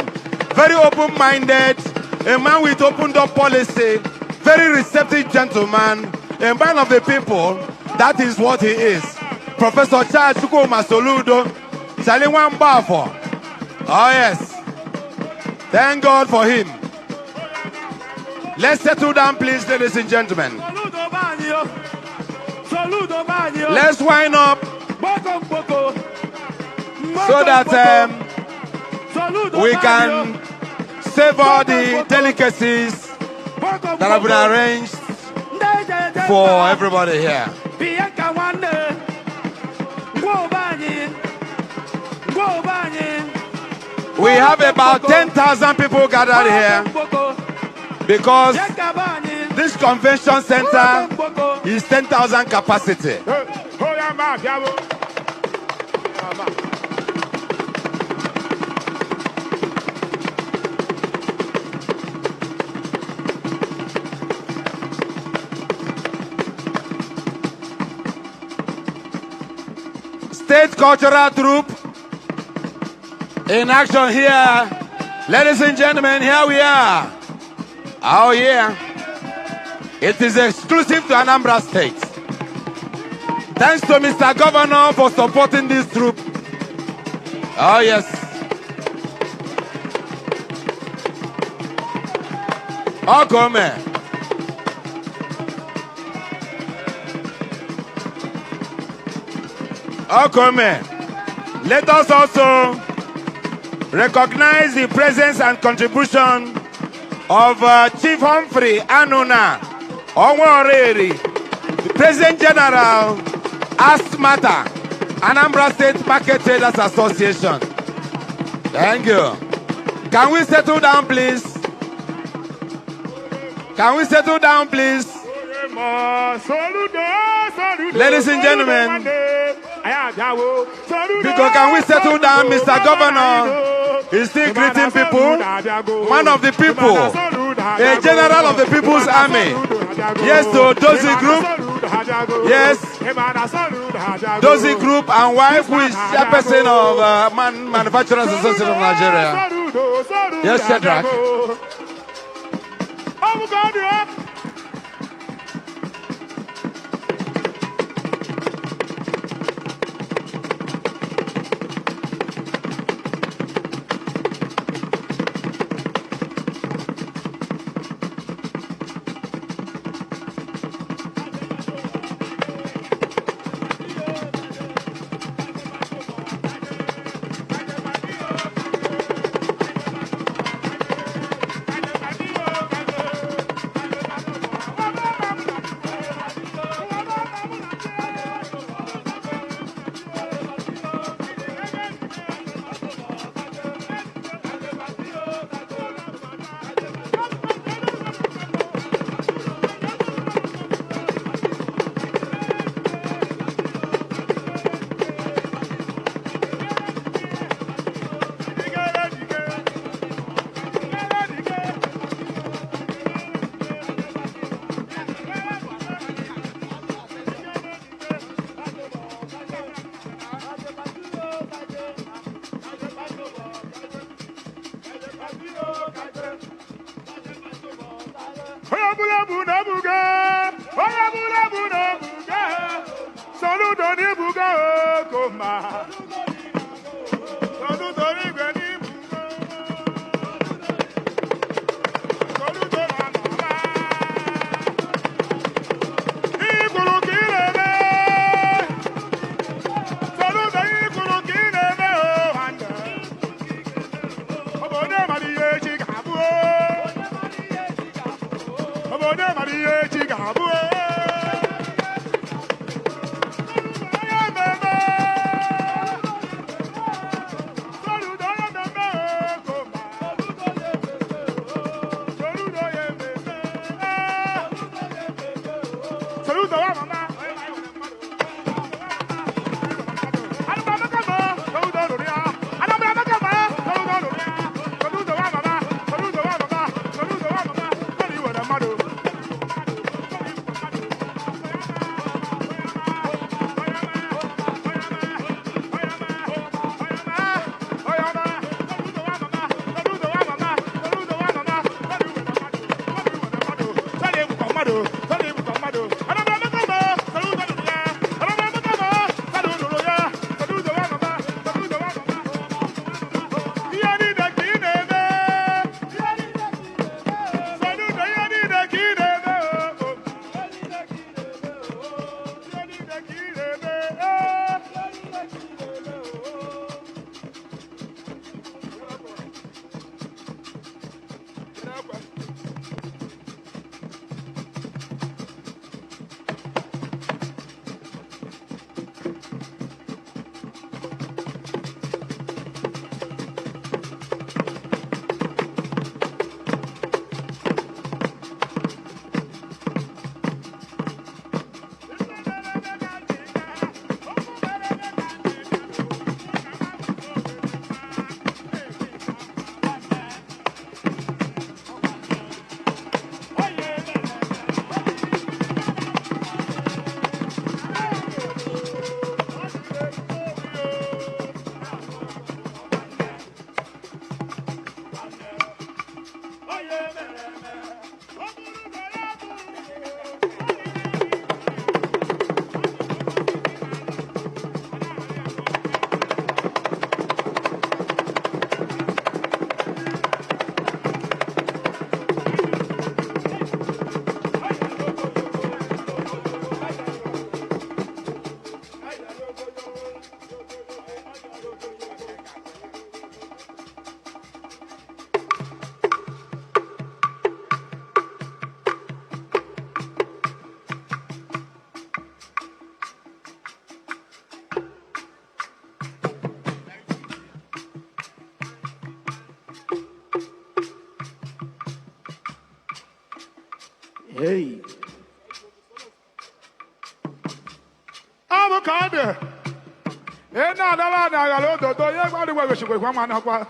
Very open-minded, a man with open-door policy, very receptive gentleman, a man of the people. That is what he is. Professor Charles Soludo, Charlie Wambafo. Oh yes. Thank God for him. Let's settle down, please, ladies and gentlemen. Let's wind up so that we can save all the delicacies that have been arranged for everybody here. We have about 10,000 people gathered here because this convention center is 10,000 capacity. State cultural troupe in action here. Ladies and gentlemen, here we are. Oh yeah. It is exclusive to Anambra State. Thanks to Mr. Governor for supporting this troupe. Oh yes. Oh come here. Oh, come here. Let us also recognize the presence and contribution of Chief Humphrey Anuna Onworeri, the President General, Asmata, Anambra State Market Traders Association. Thank you. Can we settle down, please? Can we settle down, please? Ladies and gentlemen, because can we settle down? Mr. Governor is still greeting people. One of the people, a general of the People's Army. Yes, to Dozie Group. Yes, Dozie Group and wife, who is chairperson of Manufacturers Association of Nigeria. Yes, Shadrach. Hey. Avocado. Na ya lo do do ye gba di we se kwa ma na kwa.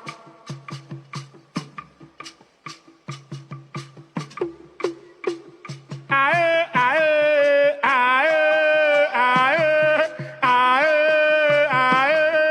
Ae ae ae ae ae ae ae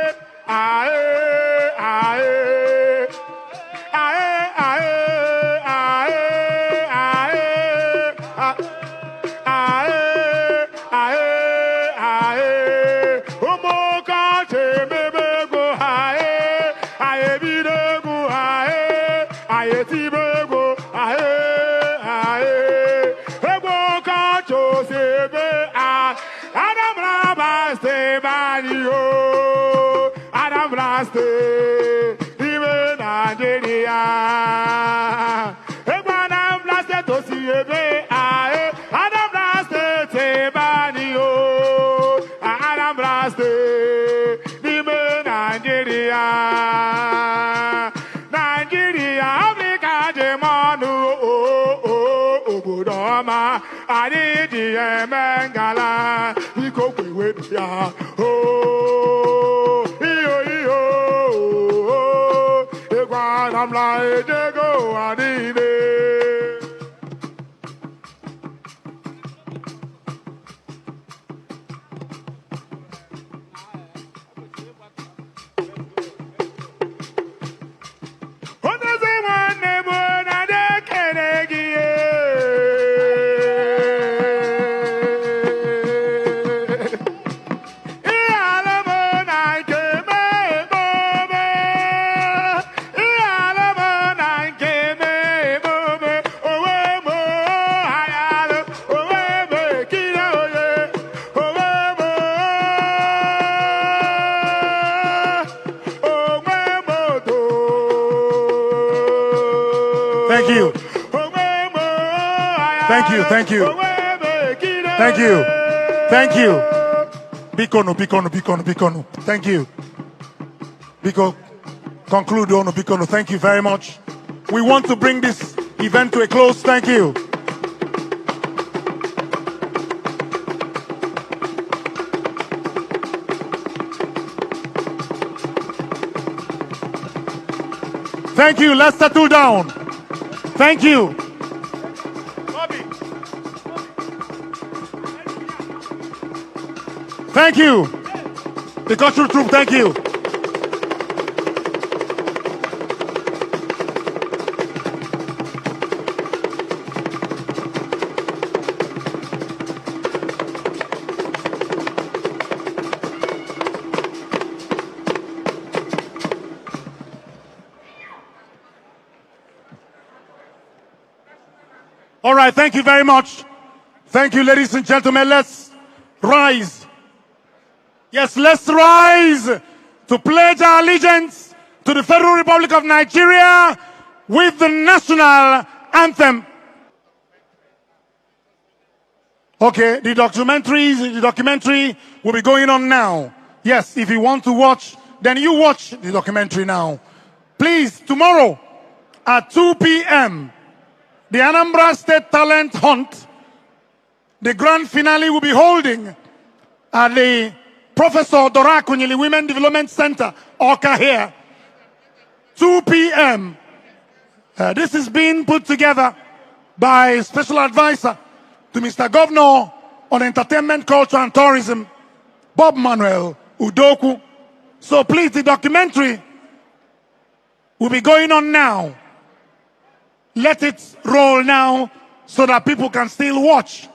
Anambra State, even Nigeria. Anambra State to see Anambra State, Banio. Anambra State, even Nigeria. Nigeria, Africa, Jemanu, Obudoma, Adidi, Mengala, we go with ya. I'm like Jago, I need it. What does it want? Thank you. Thank you. Thank you. Thank you. Thank you. Bikono. Thank you. Biko, conclude ono Bikono. Thank you very much. We want to bring this event to a close. Thank you. Thank you. Let's settle down. Thank you. Thank you. The cultural troop, thank you. All right, thank you very much. Thank you, ladies and gentlemen. Let's rise. Yes, let's rise to pledge our allegiance to the Federal Republic of Nigeria with the national anthem. Okay, the documentary will be going on now. Yes, if you want to watch, then you watch the documentary now. Please, tomorrow at 2 p.m., the Anambra State Talent Hunt, the grand finale will be holding at the Professor Dorakunyili Women Development Center, Oka here, 2 p.m. This is being put together by Special Advisor to Mr. Governor on Entertainment, Culture and Tourism, Bob Manuel Udoku. So please, the documentary will be going on now. let it roll now so that people can still watch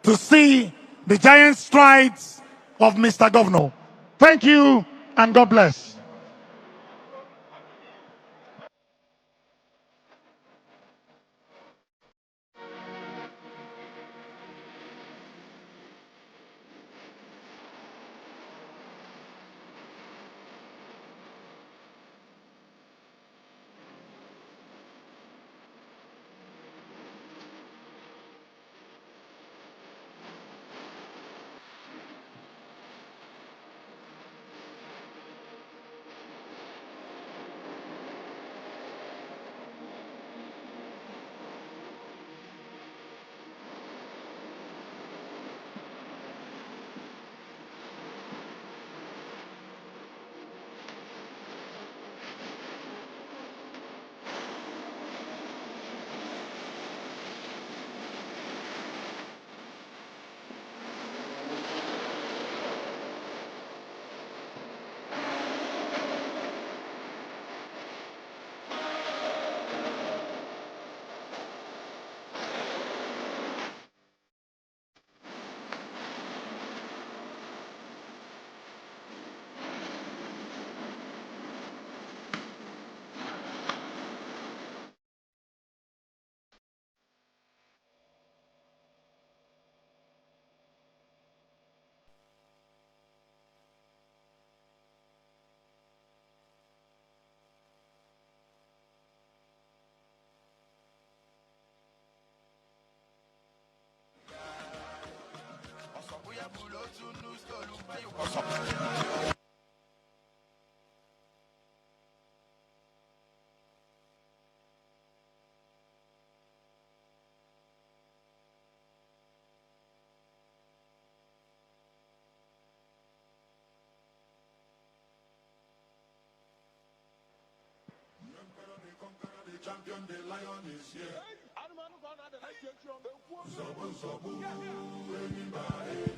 to see the giant strides of Mr. Governor. Thank you and God bless. Champion, the lion is here. Anybody?